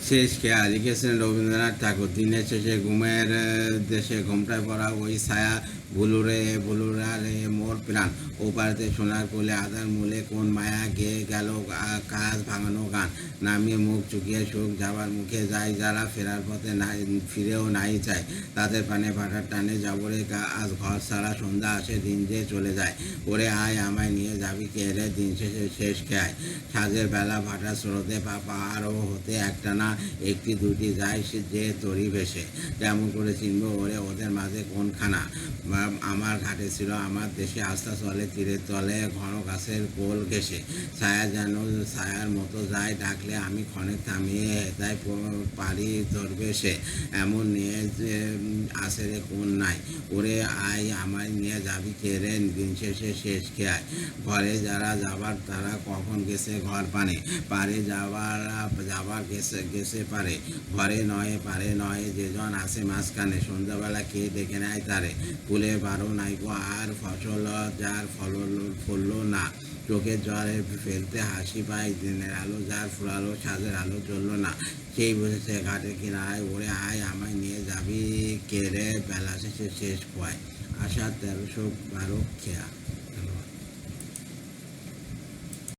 শেষ খেয়া লিখেছেন রবীন্দ্রনাথ ঠাকুর। দিনের শেষে ঘুমের দেশে ঘোমটায় পড়া ওই ছায়া, ভুলুরে ভুলুরা রে মোর প্রাণ, ওপারেতে সোনার কোলে আধার মূলে কোন মায়া গেয়ে গেল কাজ ভাঙানো গান। নামিয়ে মুখ চুকিয়ে সুখ যাবার মুখে যায় যারা, ফেরার পথে নাই ফিরেও নাই চায়, তাদের পানে ফাটার টানে যাবরে গা। আজ ঘর ছাড়া সন্ধ্যা আসে, দিন যে চলে যায়, ওরে আয় আমায় নিয়ে যাবি কে রে দিন শেষে শেষ খেয়ায়। সাঁঝের বেলা ভাটা স্রোতে পাহাড় হতে একটানা একটি দুটি যায় সে যে তরি ভেসে, কেমন করে চিনব ওরে ওদের মাঝে কোনখানা। আমার ঘাটে ছিল আমার দেশে আস্থা চলে তীরের তলে ঘন গাছের কোল ঘেসে, ছায়া যেন ছায়ার মতো যায় ডাকলে আমি ক্ষণে থামিয়ে তাই পারি ধরবে সে, এমন নিয়ে যে আসে রে কোন নাই, ওরে আয় আমায় নিয়ে যাবি কে রে দিন শেষে শেষ খেয়ায়। ঘরে যারা যাবার তারা কখন গেছে ঘর পানে, পারে যাবার গেছে গেছে পারে, ঘরে নয় পারে নয় যেজন আসে মাঝখানে, সন্ধ্যাবেলা কে ডেকে নেয় তারে, ফুলে বারো নাইকো আর ফসল যার ফললো না, চোখের জলে ফেলতে হাসি পায় দিনের আলো যার ফুরালো সাজের আলো জ্বললো না, সেই বসেছে ঘাটের কিনারায়, ওরে আয় আমায় নিয়ে যাবি কে রে বেলা শেষে শেষ খোয়ায়। আষাঢ় 1312 খেয়া।